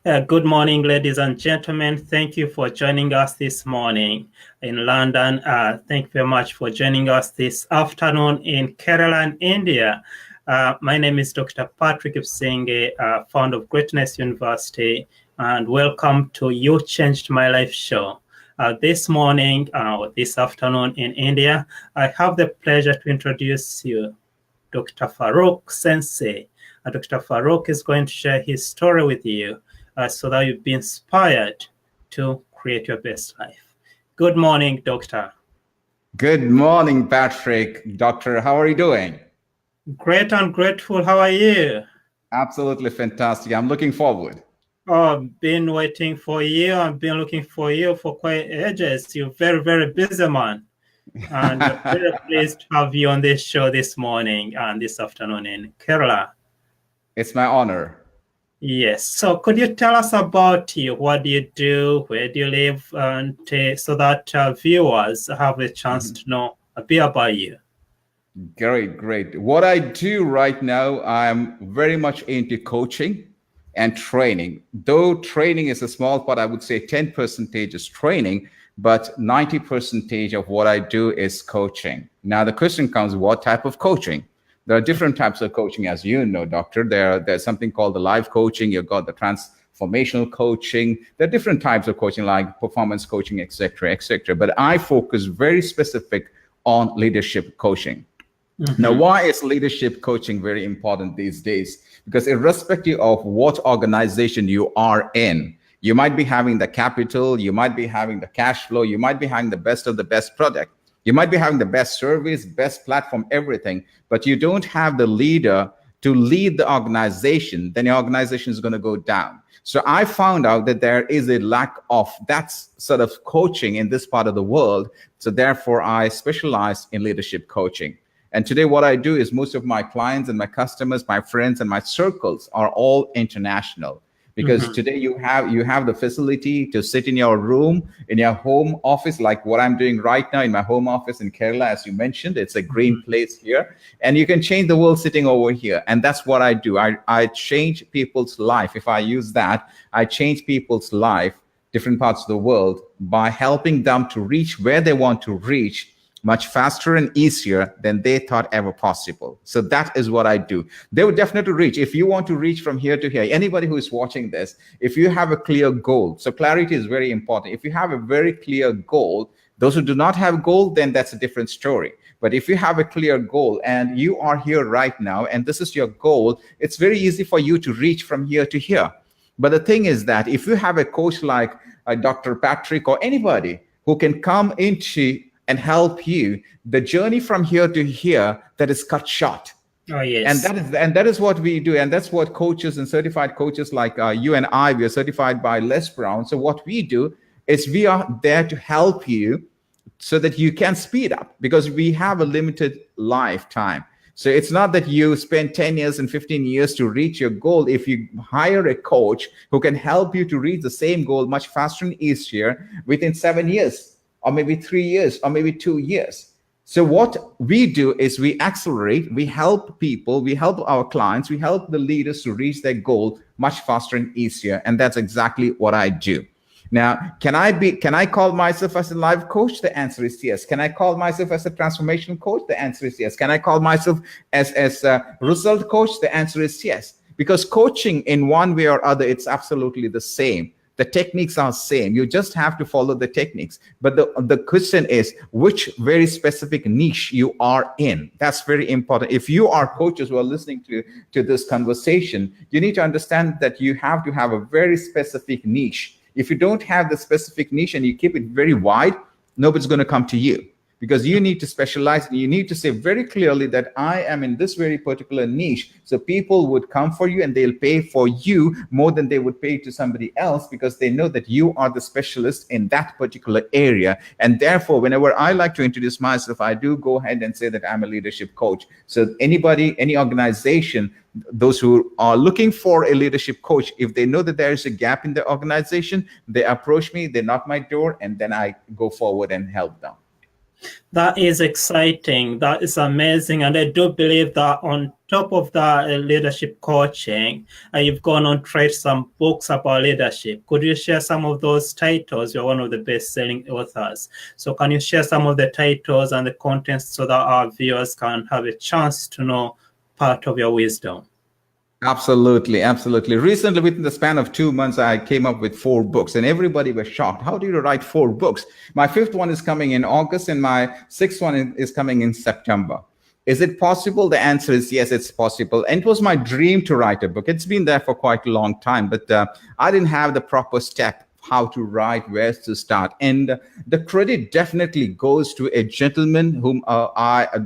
Good morning, ladies and gentlemen. Thank you for joining us this morning in London. Thank you very much for joining us this afternoon in Kerala, India. My name is Dr. Patrick Singh, founder of Greatness University, and welcome to You Changed My Life show. This morning, this afternoon in India, I have the pleasure to introduce you Dr. Farookh Sensei. Dr. Farookh is going to share his story with you so that you'll be inspired to create your best life. Good morning, Doctor. Good morning, Patrick. Doctor, how are you doing? Great and grateful. How are you? Absolutely fantastic. I'm looking forward. Oh, I've been waiting for you. I've been looking for you for quite ages. You're very, very busy man. And we're very pleased to have you on this show this morning and this afternoon in Kerala. It's my honor. Yes. So could you tell us about you? What do you do? Where do you live? And so that viewers have a chance to know a bit about you. Great. What I do right now, I'm very much into coaching and training. Though training is a small part, I would say 10% is training, but 90% of what I do is coaching. Now the question comes, what type of coaching? There are different types of coaching, as you know, doctor. There's something called the life coaching. You've got the transformational coaching. There are different types of coaching, like performance coaching, etc., etc. But I focus very specific on leadership coaching. Now, why is leadership coaching very important these days? Because irrespective of what organization you are in, you might be having the capital, you might be having the cash flow, you might be having the best of the best product, you might be having the best service, best platform, everything, but you don't have the leader to lead the organization, then your organization is going to go down. So I found out that there is a lack of that sort of coaching in this part of the world. So therefore, I specialize in leadership coaching. And today what I do is most of my clients and my customers, my friends and my circles are all international. Because today you have the facility to sit in your room, in your home office, like what I'm doing right now in my home office in Kerala, as you mentioned. It's a green place here. And you can change the world sitting over here. And that's what I do. I change people's life. If I use that, I change people's life, different parts of the world, by helping them to reach where they want to reach much faster and easier than they thought ever possible. So that is what I do. They would definitely reach. If you want to reach from here to here, anybody who is watching this, if you have a clear goal, so clarity is very important. If you have a very clear goal, those who do not have a goal, then that's a different story. But if you have a clear goal and you are here right now, and this is your goal, it's very easy for you to reach from here to here. But the thing is that if you have a coach like Dr. Patrick or anybody who can come into and help you, the journey from here to here, that is cut short. Oh, yes. And that is what we do. And that's what coaches and certified coaches like you and I, we are certified by Les Brown. So what we do is we are there to help you so that you can speed up, because we have a limited lifetime. So it's not that you spend 10 years and 15 years to reach your goal. If you hire a coach who can help you to reach the same goal much faster and easier within 7 years, or maybe 3 years, or maybe 2 years. So what we do is we accelerate, we help people, we help our clients, we help the leaders to reach their goal much faster and easier. And that's exactly what I do. Now, can I call myself as a life coach? The answer is yes. Can I call myself as a transformational coach? The answer is yes. Can I call myself as a result coach? The answer is yes. Because coaching in one way or other, it's absolutely the same. The techniques are same. You just have to follow the techniques. But the question is which very specific niche you are in. That's very important. If you are coaches who are listening to this conversation, you need to understand that you have to have a very specific niche. If you don't have the specific niche and you keep it very wide, nobody's going to come to you. Because you need to specialize, and you need to say very clearly that I am in this very particular niche. So people would come for you and they'll pay for you more than they would pay to somebody else, because they know that you are the specialist in that particular area. And therefore, whenever I like to introduce myself, I do go ahead and say that I'm a leadership coach. So anybody, any organization, those who are looking for a leadership coach, if they know that there is a gap in the organization, they approach me, they knock my door, and then I go forward and help them. That is exciting. That is amazing. And I do believe that on top of that leadership coaching, you've gone on to write some books about leadership. Could you share some of those titles? You're one of the best-selling authors. So can you share some of the titles and the contents so that our viewers can have a chance to know part of your wisdom? Absolutely, absolutely. Recently, within the span of 2 months, I came up with 4 books, and everybody was shocked. How do you write 4 books? My fifth one is coming in August, and my sixth one is coming in September. Is it possible? The answer is yes, it's possible. And it was my dream to write a book. It's been there for quite a long time, but I didn't have the proper step how to write, where to start. And the credit definitely goes to a gentleman whom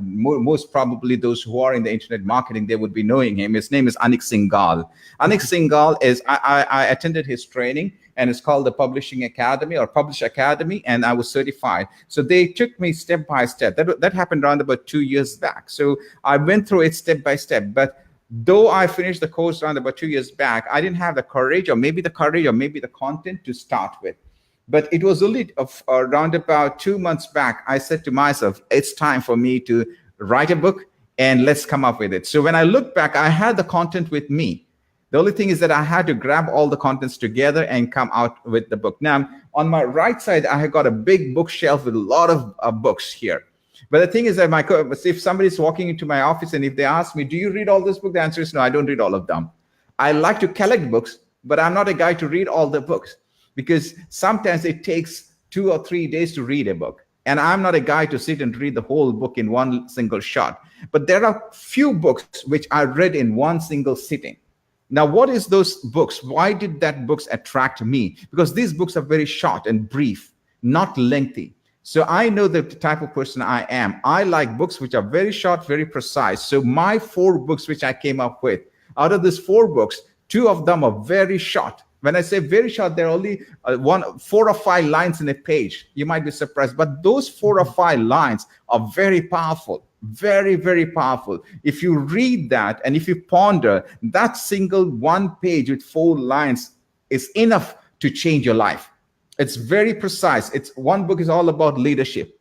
most probably those who are in the internet marketing, they would be knowing him. His name is Anik Singhal. Anik Singhal is, I attended his training, and it's called the Publishing Academy or Publish Academy, and I was certified. So they took me step by step. That happened around about 2 years back. So I went through it step by step. But though I finished the course around about 2 years back, I didn't have the courage, or maybe the content to start with. But it was only around about 2 months back, I said to myself, it's time for me to write a book and let's come up with it. So when I look back, I had the content with me. The only thing is that I had to grab all the contents together and come out with the book. Now, on my right side, I have got a big bookshelf with a lot of books here. But the thing is that if somebody's walking into my office and if they ask me, do you read all this book? The answer is no, I don't read all of them. I like to collect books, but I'm not a guy to read all the books, because sometimes it takes 2 or 3 days to read a book. And I'm not a guy to sit and read the whole book in one single shot. But there are few books which I read in one single sitting. Now, what is those books? Why did that books attract me? Because these books are very short and brief, not lengthy. So I know the type of person I am. I like books which are very short, very precise. So my 4 books which I came up with, out of these 4 books, 2 of them are very short. When I say very short, they're only 4 or 5 lines in a page. You might be surprised, but those 4 or 5 lines are very powerful. Very, very powerful. If you read that and if you ponder, that single 1 page with 4 lines is enough to change your life. It's very precise. It's one book is all about leadership,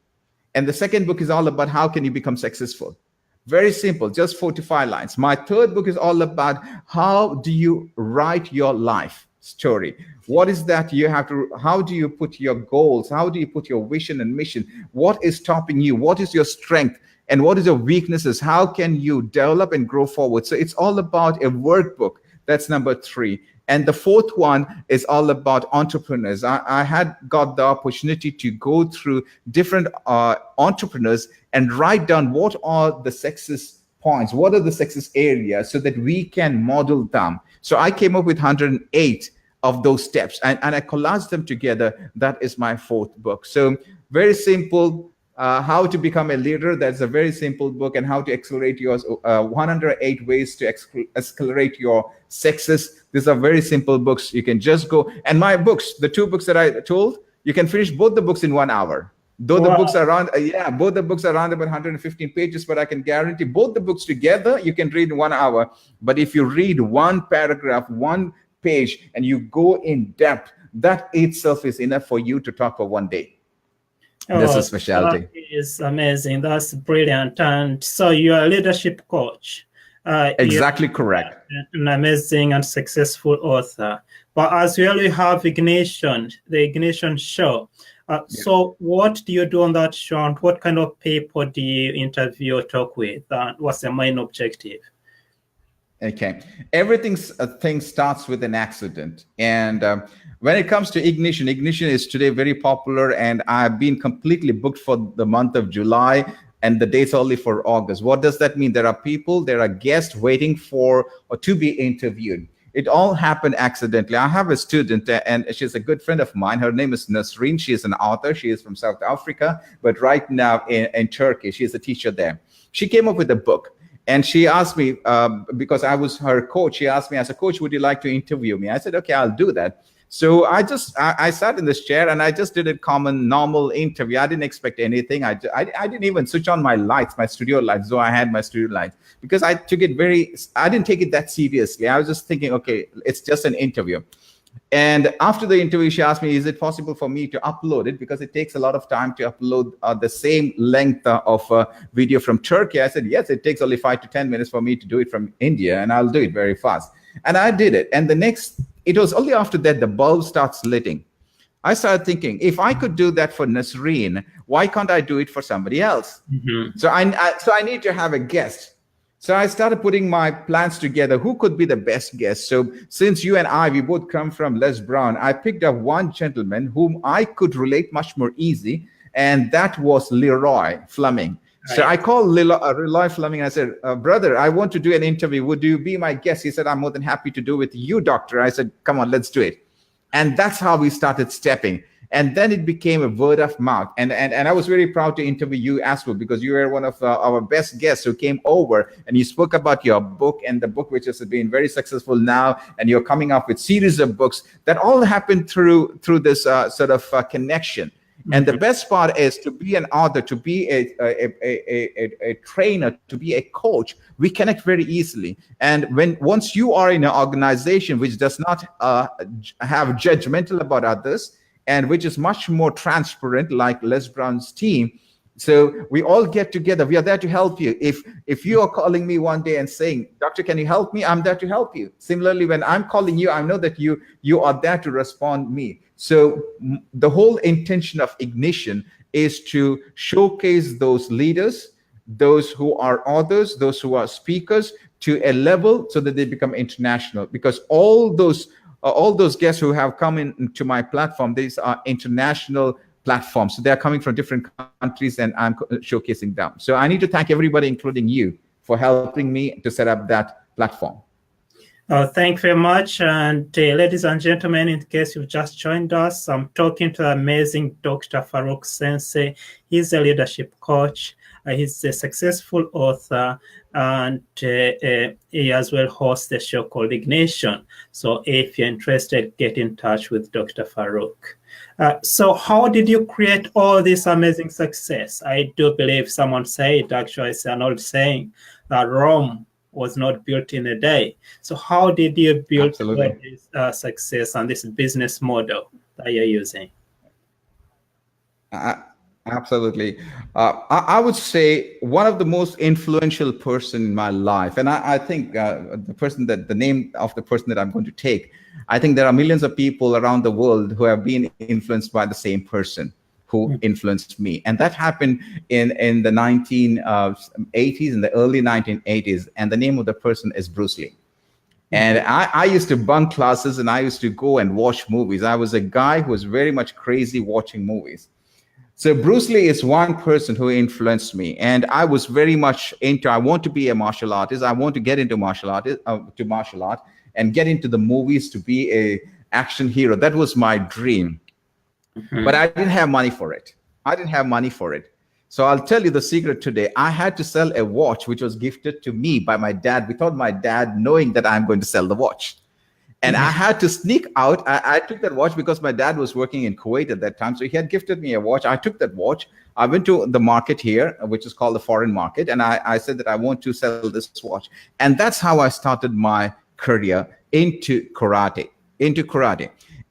and the second book is all about how can you become successful. Very simple, just 4 to 5 lines. My third book is all about how do you write your life story. What is that you have to, how do you put your goals? How do you put your vision and mission? What is stopping you? What is your strength? And what is your weaknesses? How can you develop and grow forward? So it's all about a workbook. That's number 3. And the 4th one is all about entrepreneurs. I had got the opportunity to go through different entrepreneurs and write down what are the success points, what are the success areas, so that we can model them. So I came up with 108 of those steps, and I collaged them together. That is my 4th book. So very simple. How to become a leader. That's a very simple book. And how to accelerate yours. 108 ways to accelerate your success. These are very simple books. You can just go. And my books, the 2 books that I told, you can finish both the books in 1 hour. Though the books are around, both the books are around about 115 pages, but I can guarantee both the books together, you can read in 1 hour. But if you read 1 paragraph, 1 page, and you go in depth, that itself is enough for you to talk for 1 day. That's a specialty. That is amazing. That's brilliant. And so you're a leadership coach. Exactly correct. An amazing and successful author. But as well, you have Ignition, the Ignition show. So what do you do on that show? And what kind of people do you interview or talk with? What's the main objective? Okay. Everything thing starts with an accident. And when it comes to Ignition, Ignition is today very popular, and I've been completely booked for the month of July, and the date's only for August. What does that mean? There are guests waiting for or to be interviewed. It all happened accidentally. I have a student, and she's a good friend of mine. Her name is Nasreen. She is an author. She is from South Africa, but right now in Turkey. She is a teacher there. She came up with a book. And she asked me, because I was her coach, she asked me as a coach, would you like to interview me? I said, okay, I'll do that. So I sat in this chair and I just did a common, normal interview. I didn't expect anything. I didn't even switch on my lights, my studio lights, though I had my studio lights, because I didn't take it that seriously. I was just thinking, okay, it's just an interview. And after the interview, she asked me, is it possible for me to upload it? Because it takes a lot of time to upload the same length of video from Turkey. I said, yes, it takes only 5 to 10 minutes for me to do it from India, and I'll do it very fast. And I did it. And it was only after that the bulb starts lighting. I started thinking, if I could do that for Nasreen, why can't I do it for somebody else? Mm-hmm. So I need to have a guest. So I started putting my plans together. Who could be the best guest? So since you and I, we both come from Les Brown, I picked up one gentleman whom I could relate much more easy, and that was Leroy Fleming. So I called Leroy Fleming and I said, brother, I want to do an interview. Would you be my guest? He said, I'm more than happy to do it with you, doctor. I said, come on, let's do it. And that's how we started stepping. And then it became a word of mouth. And I was very proud to interview you as well, because you were one of our best guests who came over and you spoke about your book, and the book which has been very successful now, and you're coming up with series of books that all happened through this sort of connection. And the best part is to be an author, to be a trainer, to be a coach, we connect very easily. And once you are in an organization which does not have judgmental about others, and which is much more transparent, like Les Brown's team, so we all get together. We are there to help you. If you are calling me one day and saying, doctor, can you help me? I'm there to help you. Similarly, when I'm calling you, I know that you are there to respond me. So the whole intention of Ignition is to showcase those leaders, those who are authors, those who are speakers, to a level so that they become international. Because all those guests who have come into my platform, these are international platforms. So they're coming from different countries, and I'm showcasing them. So I need to thank everybody, including you, for helping me to set up that platform. Thank you very much. And ladies and gentlemen, in case you've just joined us, I'm talking to the amazing Dr. Farookh Sensei. He's a leadership coach. He's a successful author, and he as well hosts a show called Ignition. So if you're interested, get in touch with Dr. Farookh. So how did you create all this amazing success? I do believe someone said, actually, it's an old saying, that Rome was not built in a day. So how did you build this success and this business model that you're using? Absolutely. I would say one of the most influential person in my life, and I think the name of the person that I'm going to take, I think there are millions of people around the world who have been influenced by the same person who influenced me. And that happened in the 1980s, in the early 1980s. And the name of the person is Bruce Lee. And I used to bunk classes, and I used to go and watch movies. I was a guy who was very much crazy watching movies. So Bruce Lee is one person who influenced me, and I was very much into, I want to be a martial artist. I want to get into martial art and get into the movies to be a action hero. That was my dream. But I didn't have money for it. So I'll tell you the secret today. I had to sell a watch which was gifted to me by my dad, without my dad knowing that I'm going to sell the watch. And I had to sneak out. I took that watch because my dad was working in Kuwait at that time. So he had gifted me a watch. I took that watch. I went to the market here, which is called the foreign market. And I said that I want to sell this watch. And that's how I started my career into karate.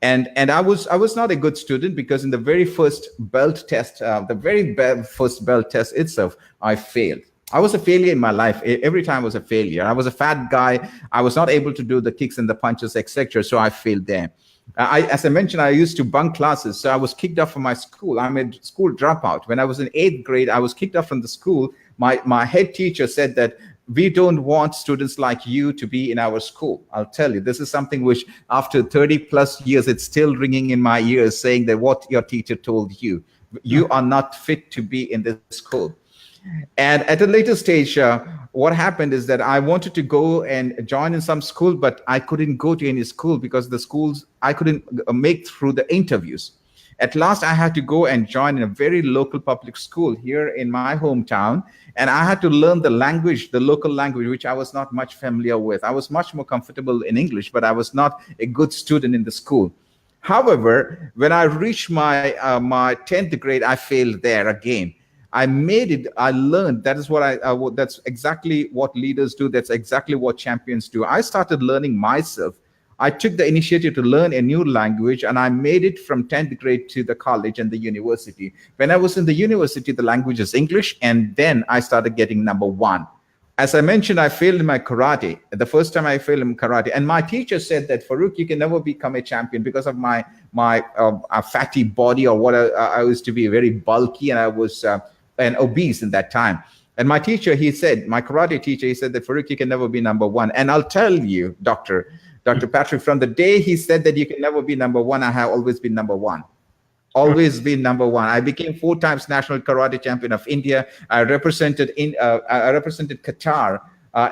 And I was not a good student, because in the very first belt test, first belt test itself, I failed. I was a failure in my life. Every time I was a failure. I was a fat guy. I was not able to do the kicks and the punches, etc. So I failed there. As I mentioned, I used to bunk classes. So I was kicked off from my school. I'm a school dropout. When I was in 8th grade, I was kicked off from the school. My head teacher said that we don't want students like you to be in our school. I'll tell you, this is something which after 30 plus years, it's still ringing in my ears, saying that what your teacher told you, you are not fit to be in this school. And at a later stage, what happened is that I wanted to go and join in some school, but I couldn't go to any school because the schools, I couldn't make through the interviews. At last, I had to go and join in a very local public school here in my hometown. And I had to learn the language, the local language, which I was not much familiar with. I was much more comfortable in English, but I was not a good student in the school. However, when I reached my 10th grade, I failed there again. I made it. I learned. That is what that's exactly what leaders do. That's exactly what champions do. I started learning myself. I took the initiative to learn a new language, and I made it from 10th grade to the college and the university. When I was in the university, the language is English, and then I started getting number one. As I mentioned, I failed in my karate. The first time I failed in karate, and my teacher said that, Farookh, you can never become a champion because of my fatty body, or what I used to be very bulky, and I was and obese in that time. And my teacher, he said, my karate teacher, he said that, Farookh, you can never be number one. And I'll tell you, Dr. Patrick, from the day he said that you can never be number one, I have always been number one. Always been number one. I became 4 times national karate champion of India. I represented Qatar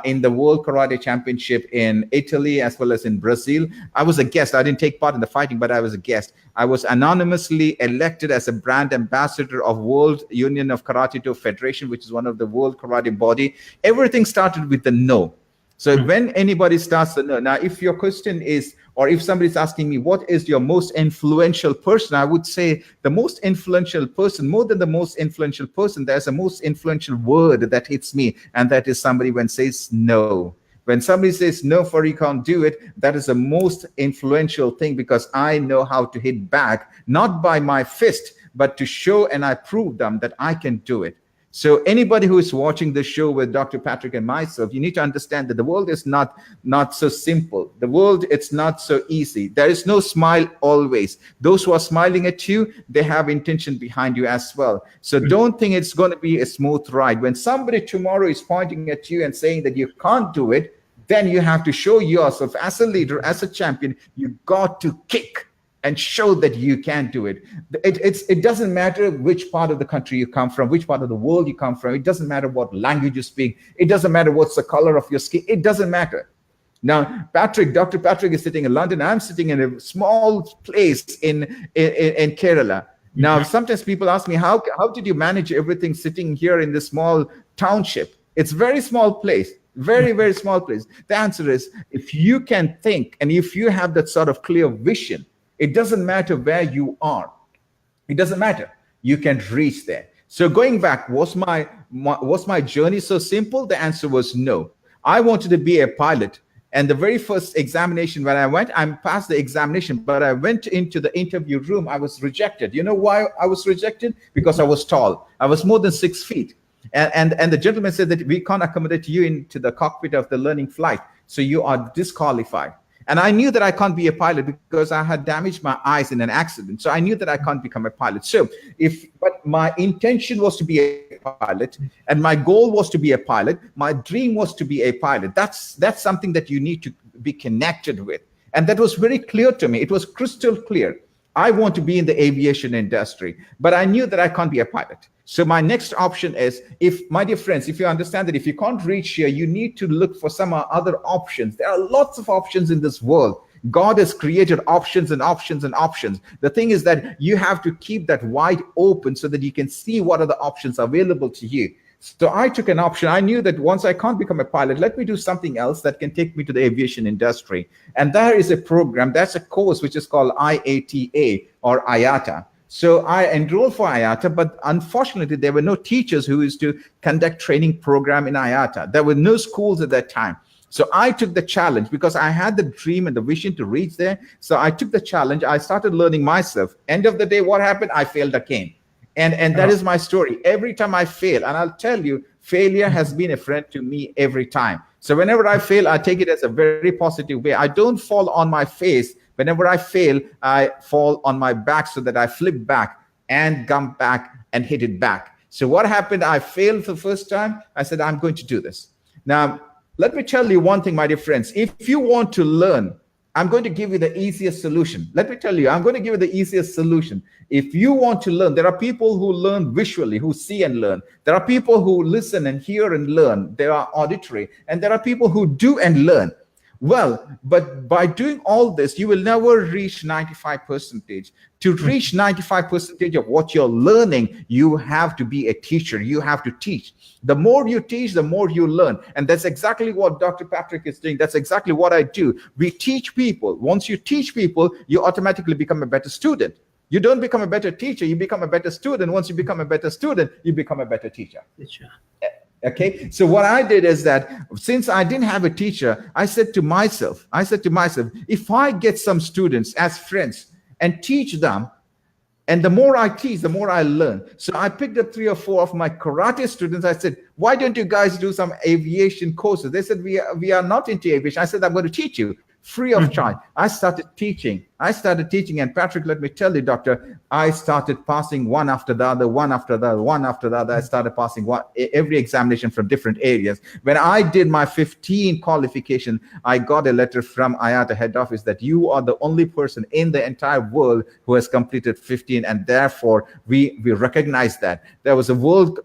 in the World Karate Championship in Italy as well as in Brazil. I was a guest. I didn't take part in the fighting, but I was a guest. I was anonymously elected as a brand ambassador of World Union of Karate Do Federation, which is one of the world karate body. Everything started with the no. So when anybody starts the no, now if your question is, or if somebody's asking me, what is your most influential person? I would say the most influential person, more than the most influential person, there's a most influential word that hits me. And that is somebody when says no. When somebody says, no, for you can't do it, that is the most influential thing, because I know how to hit back, not by my fist, but to show and I prove them that I can do it. So anybody who is watching this show with Dr. Patrick and myself, you need to understand that the world is not so simple. The world, it's not so easy. There is no smile always. Those who are smiling at you, they have intention behind you as well. So don't think it's going to be a smooth ride. When somebody tomorrow is pointing at you and saying that you can't do it, then you have to show yourself as a leader, as a champion. You got to kick and show that you can do it. It doesn't matter which part of the country you come from, which part of the world you come from. It doesn't matter what language you speak. It doesn't matter what's the color of your skin. It doesn't matter. Now, Dr. Patrick is sitting in London. I'm sitting in a small place in Kerala. Now, sometimes people ask me, how did you manage everything sitting here in this small township? It's a very small place. Very, very small place. The answer is, if you can think and if you have that sort of clear vision, it doesn't matter where you are. It doesn't matter. You can reach there. So going back, was my journey so simple? The answer was no. I wanted to be a pilot. And the very first examination, when I passed the examination, but I went into the interview room, I was rejected. You know why I was rejected? Because I was tall. I was more than 6 feet. And the gentleman said that we can't accommodate you into the cockpit of the learning flight. So you are disqualified. And I knew that I can't be a pilot because I had damaged my eyes in an accident. So I knew that I can't become a pilot. But my intention was to be a pilot, and my goal was to be a pilot. My dream was to be a pilot. That's something that you need to be connected with. And that was very clear to me. It was crystal clear. I want to be in the aviation industry, but I knew that I can't be a pilot. So my next option is, my dear friends, if you understand that if you can't reach here, you need to look for some other options. There are lots of options in this world. God has created options and options and options. The thing is that you have to keep that wide open so that you can see what are the options available to you. So I took an option. I knew that once I can't become a pilot, let me do something else that can take me to the aviation industry. And there is a program, that's a course which is called IATA or IATA. So I enrolled for IATA, but unfortunately, there were no teachers who used to conduct training program in IATA. There were no schools at that time. So I took the challenge because I had the dream and the vision to reach there. So I took the challenge. I started learning myself. End of the day, what happened? I failed again. And that is my story. Every time I fail, and I'll tell you, failure has been a friend to me every time. So whenever I fail, I take it as a very positive way. I don't fall on my face. Whenever I fail, I fall on my back so that I flip back and come back and hit it back. So what happened? I failed the first time. I said, I'm going to do this. Now, let me tell you one thing, my dear friends. If you want to learn, I'm going to give you the easiest solution. Let me tell you, I'm going to give you the easiest solution. If you want to learn, there are people who learn visually, who see and learn. There are people who listen and hear and learn. There are auditory. And there are people who do and learn. Well, but by doing all this, you will never reach 95%. To reach 95% of what you're learning, you have to be a teacher. You have to teach. The more you teach, the more you learn. And that's exactly what Dr. Patrick is doing. That's exactly what I do. We teach people. Once you teach people, you automatically become a better student. You don't become a better teacher. You become a better student. Once you become a better student, you become a better teacher. Okay. So what I did is that since I didn't have a teacher, I said to myself, if I get some students as friends and teach them, and the more I teach, the more I learn. So I picked up 3 or 4 of my karate students. I said, why don't you guys do some aviation courses? They said, we are not into aviation. I said, I'm going to teach you free of charge. I started teaching. And Patrick, let me tell you, doctor, I started passing one after the other. I started passing every examination from different areas. When I did my 15 qualification, I got a letter from IATA head office that you are the only person in the entire world who has completed 15, and therefore we recognize that. There was a world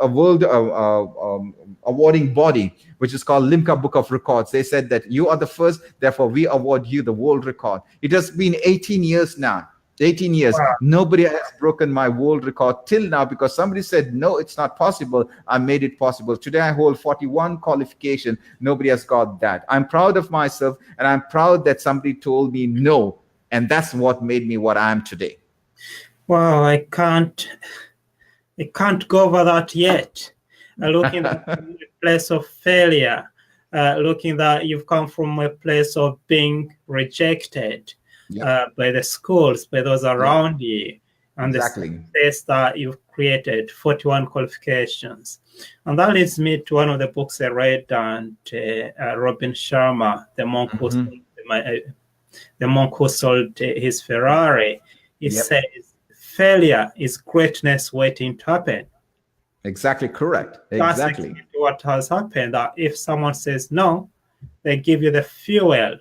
awarding body, which is called Limca Book of Records. They said that you are the first, therefore we award you the world record. It has been 18 years now. 18 years. Wow. Nobody has broken my world record till now because somebody said, no, it's not possible. I made it possible. Today I hold 41 qualification. Nobody has got that. I'm proud of myself, and I'm proud that somebody told me no. And that's what made me what I am today. Wow, I can't go over that yet. Looking at a place of failure, looking that you've come from a place of being rejected by the schools, by those around you, and the space that you've created, 41 qualifications. And that leads me to one of the books I read, and Robin Sharma, the monk who sold his Ferrari. He says, failure is greatness waiting to happen. Exactly correct. That's exactly what has happened. That if someone says no, they give you the fuel,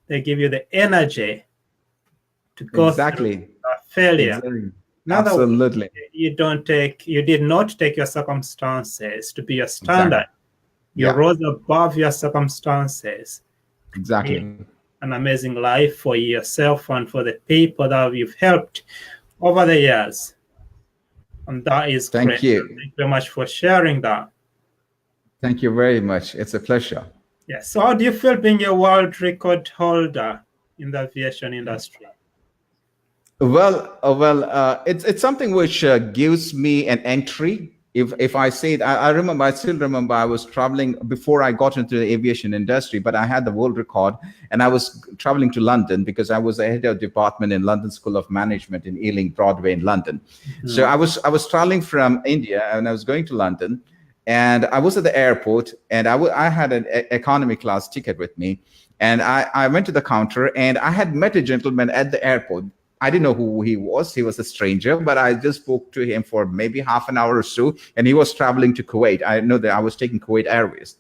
they give you the energy to go through failure. Exactly. Absolutely. You did not take your circumstances to be your standard. You rose above your circumstances. Exactly. An amazing life for yourself and for the people that you've helped over the years. And that is great. Thank you. Thank you very much for sharing that. Thank you very much. It's a pleasure. Yeah. So how do you feel being a world record holder in the aviation industry? Well, it's something which gives me an entry. If I say it, I still remember I was traveling before I got into the aviation industry, but I had the world record, and I was traveling to London because I was the head of department in London School of Management in Ealing Broadway in London. So I was traveling from India, and I was going to London, and I was at the airport, and I had an economy class ticket with me, and I went to the counter, and I had met a gentleman at the airport. I didn't know who he was. He was a stranger, but I just spoke to him for maybe half an hour or so. And he was traveling to Kuwait. I know that I was taking Kuwait Airways.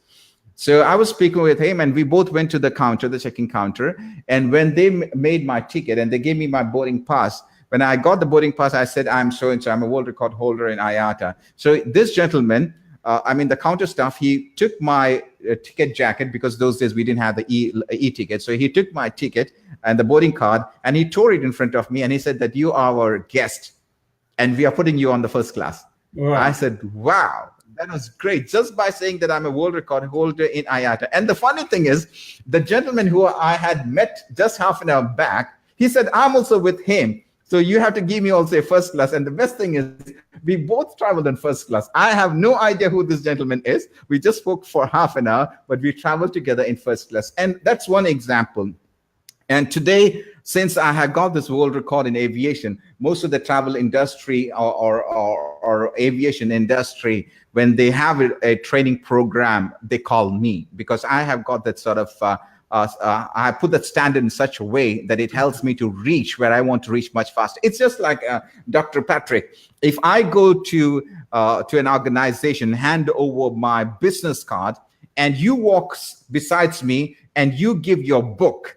So I was speaking with him, and we both went to the counter, the check-in counter. And when they made my ticket and they gave me my boarding pass, when I got the boarding pass, I said, I'm so-and-so, I'm a world record holder in IATA. So this gentleman, the counter staff, he took my ticket jacket, because those days we didn't have the e-ticket. So he took my ticket and the boarding card, and he tore it in front of me, and he said that you are our guest and we are putting you on the first class. Wow. I said, wow, that was great. Just by saying that I'm a world record holder in IATA. And the funny thing is, the gentleman who I had met just half an hour back, he said, I'm also with him. So you have to give me also a first class. And the best thing is, we both traveled in first class. I have no idea who this gentleman is. We just spoke for half an hour, but we traveled together in first class. And that's one example. And today, since I have got this world record in aviation, most of the travel industry or aviation industry, when they have a training program, they call me, because I have got that sort of I put that standard in such a way that it helps me to reach where I want to reach much faster. It's just like Dr. Patrick. If I go to an organization, hand over my business card, and you walk besides me and you give your book,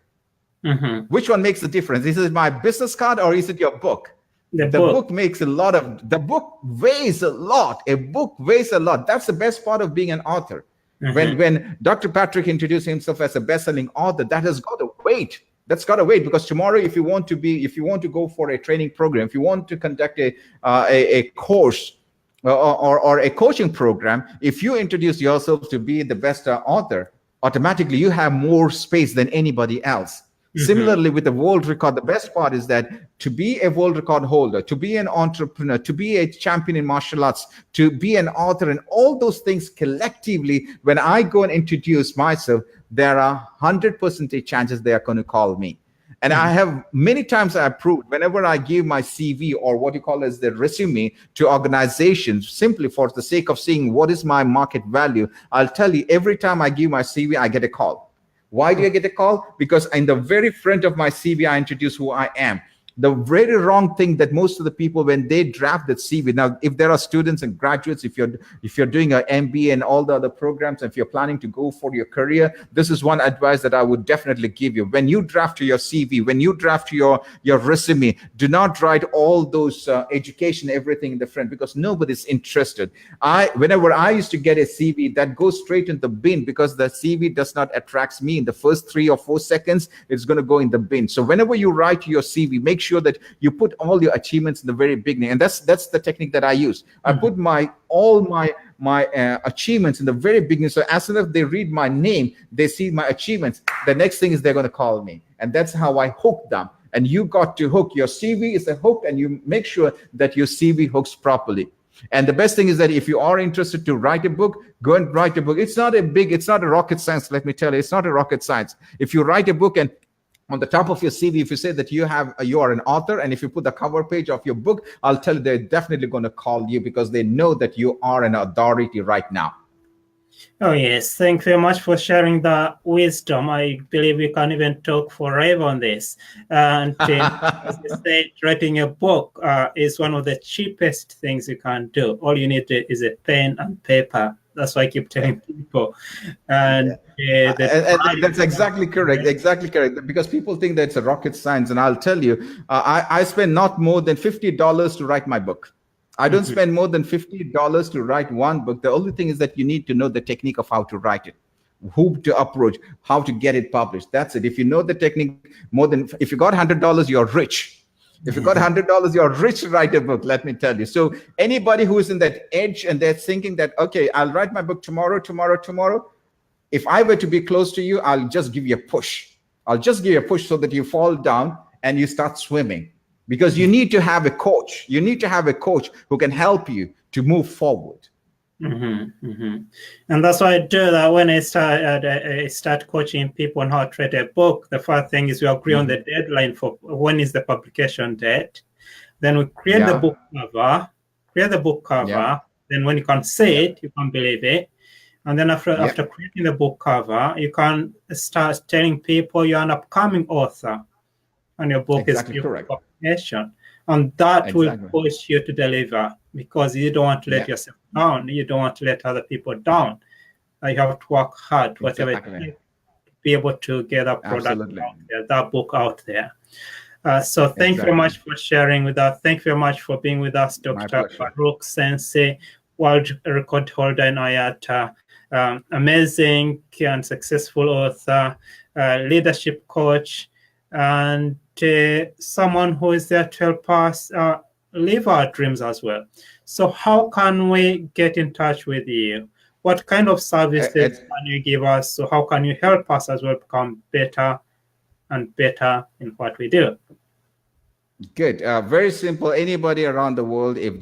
which one makes the difference? Is it my business card or is it your book? The book makes a lot of. The book weighs a lot. A book weighs a lot. That's the best part of being an author. When Dr. Patrick introduced himself as a best-selling author, that has got a weight. That's got to wait, because tomorrow, if you want to go for a training program, if you want to conduct a course or a coaching program, if you introduce yourself to be the best author, automatically you have more space than anybody else. Similarly, with the world record, the best part is that to be a world record holder, to be an entrepreneur, to be a champion in martial arts, to be an author, and all those things collectively, when I go and introduce myself, there are 100% chances they are going to call me. And I have many times I proved whenever I give my CV or what you call as the resume to organizations, simply for the sake of seeing what is my market value, I'll tell you every time I give my CV, I get a call. Why do I get a call? Because in the very front of my CV, I introduce who I am. The very wrong thing that most of the people, when they draft that CV, now if there are students and graduates, if you're doing an MBA and all the other programs, if you're planning to go for your career, this is one advice that I would definitely give you. When you draft your CV, when you draft your resume, do not write all those education, everything in the front, because nobody's interested. Whenever I used to get a CV, that goes straight in the bin, because the CV does not attract me in the first 3 or 4 seconds. It's going to go in the bin. So whenever you write your CV, make sure that you put all your achievements in the very beginning, and that's the technique that I use. I put all my achievements in the very beginning, so as soon as they read my name, they see my achievements, the next thing is they're going to call me, and that's how I hook them. And you got to hook. Your CV is a hook, and you make sure that your CV hooks properly. And the best thing is that if you are interested to write a book, go and write a book. It's not a rocket science, let me tell you. It's not a rocket science. If you write a book and on the top of your CV, if you say that you are an author, and if you put the cover page of your book, I'll tell you they're definitely going to call you, because they know that you are an authority right now. Oh, yes. Thank you very much for sharing the wisdom. I believe we can even talk forever on this. And as you said, writing a book is one of the cheapest things you can do. All you need is a pen and paper. That's why I keep telling people. And that's exactly correct. Exactly correct. Because people think that it's a rocket science. And I'll tell you, I spend not more than $50 to write my book. I don't spend more than $50 to write one book. The only thing is that you need to know the technique of how to write it, who to approach, how to get it published. That's it. If you know the technique, if you got $100, you're rich. If you got $100, you're rich to write a book, let me tell you. So anybody who is in that edge and they're thinking that, okay, I'll write my book tomorrow. If I were to be close to you, I'll just give you a push. I'll just give you a push so that you fall down and you start swimming. Because you need to have a coach. You need to have a coach who can help you to move forward. And that's why I do that when I start coaching people on how to write a book. The first thing is we agree on the deadline for when is the publication date. Then we create the book cover. Then when you can see it, you can believe it. And then after creating the book cover, you can start telling people you're an upcoming author and your book is due for publication. And that will push you to deliver, because you don't want to let yourself down. You don't want to let other people down. You have to work hard, whatever it takes, to be able to get a product out there, that book out there. So thank you very much for sharing with us. Thank you very much for being with us, Dr. Farookh Sensei, world record holder in IATA, amazing and successful author, leadership coach, and someone who is there to help us live our dreams as well. So how can we get in touch with you? What kind of services can you give us? So how can you help us as well become better and better in what we do? Good. Very simple. Anybody around the world, if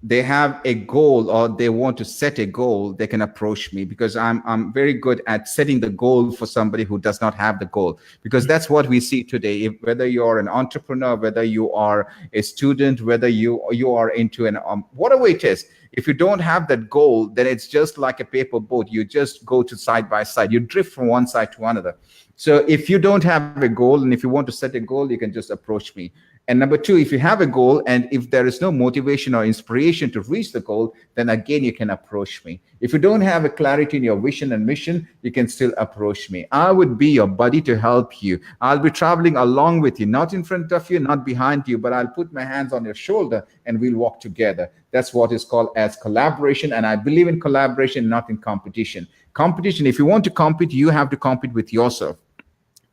they have a goal or they want to set a goal, they can approach me, because I'm very good at setting the goal for somebody who does not have the goal, because that's what we see today. Whether you're an entrepreneur, whether you are a student, whether you are into an whatever it is, if you don't have that goal, then it's just like a paper boat. You just go to side by side. You drift from one side to another. So if you don't have a goal, and if you want to set a goal, you can just approach me. And number two, if you have a goal and if there is no motivation or inspiration to reach the goal, then again, you can approach me. If you don't have a clarity in your vision and mission, you can still approach me. I would be your buddy to help you. I'll be traveling along with you, not in front of you, not behind you, but I'll put my hands on your shoulder and we'll walk together. That's what is called as collaboration. And I believe in collaboration, not in competition. Competition, if you want to compete, you have to compete with yourself.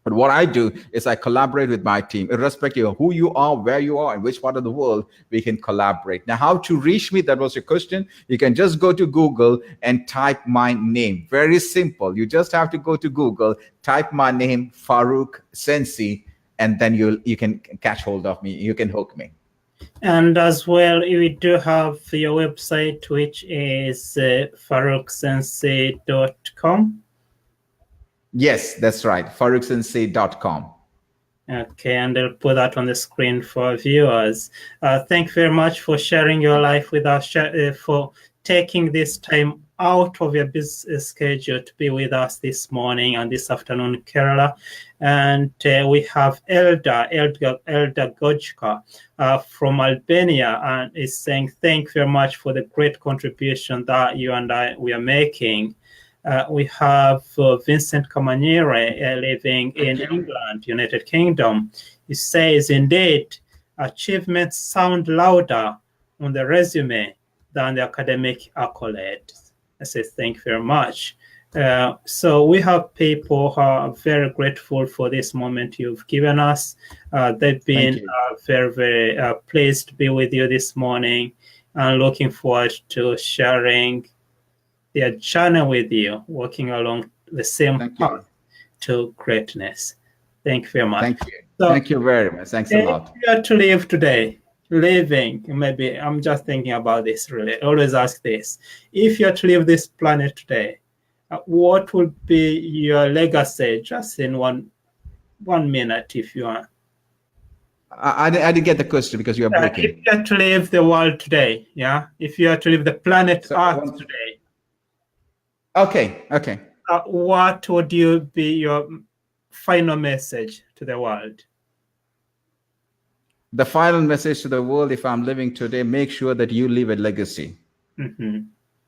But what I do is I collaborate with my team, irrespective of who you are, where you are, and which part of the world, we can collaborate. Now, how to reach me? That was your question. You can just go to Google and type my name. Very simple. You just have to go to Google, type my name, Farookh Sensei, and then you can catch hold of me. You can hook me. And as well, we do have your website, which is farookhsensei.com. Yes, that's right. farookhsensei.com. Okay, and I'll put that on the screen for viewers. Thank you very much for sharing your life with us, for taking this time out of your busy schedule to be with us this morning and this afternoon in Kerala. And we have Elder Gojka from Albania, and is saying thank you very much for the great contribution that you and we are making. We have Vincent Kamanyere living in England, United Kingdom. He says, indeed, achievements sound louder on the resume than the academic accolades. I say thank you very much. So we have people who are very grateful for this moment you've given us. They've been very, very pleased to be with you this morning and looking forward to sharing their journey with you, walking along the same path to greatness. Thank you very much. Thank you. So, thank you very much. Thanks a lot. If you are to live today, maybe I'm just thinking about this really. I always ask this. If you are to leave this planet today, what would be your legacy, just in one minute, if you are? I didn't get the question because you are breaking. If you are to leave the world today, yeah? If you are to leave the planet Earth today, okay. What would be your final message to the world? The final message to the world, if I'm living today, make sure that you leave a legacy.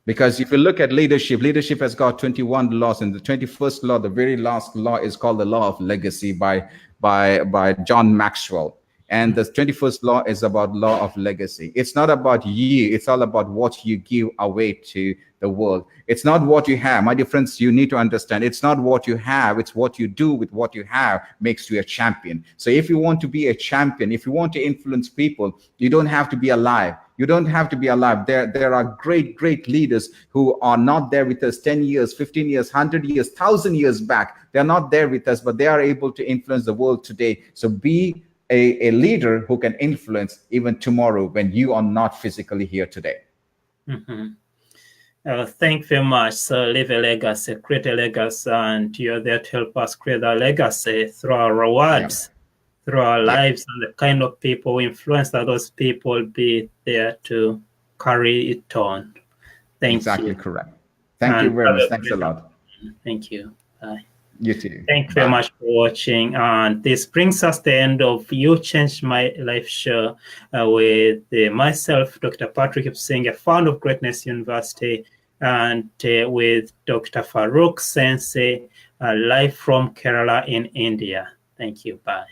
Because if you look at leadership has got 21 laws, and the 21st law, the very last law, is called the law of legacy by John Maxwell. And the 21st law is about law of legacy. It's not about you. It's all about what you give away to the world. It's not what you have. My dear friends, you need to understand. It's not what you have. It's what you do with what you have makes you a champion. So if you want to be a champion, if you want to influence people, you don't have to be alive. You don't have to be alive. There are great leaders who are not there with us 10 years, 15 years, 100 years, 1,000 years back. They're not there with us, but they are able to influence the world today. So be a leader who can influence even tomorrow when you are not physically here today. Thank you very much. So leave a legacy, create a legacy, and you're there to help us create that legacy through our rewards, through our lives, and the kind of people we influence, that those people be there to carry it on. Thank you. Exactly correct. Thank you very much. Thanks a lot. Thank you. Bye. You too. Thank you very much for watching. And this brings us to the end of You Changed My Life show with myself, Dr. Patrick Singh, a founder of Greatness University, and with Dr. Farookh Sensei, live from Kerala in India. Thank you. Bye.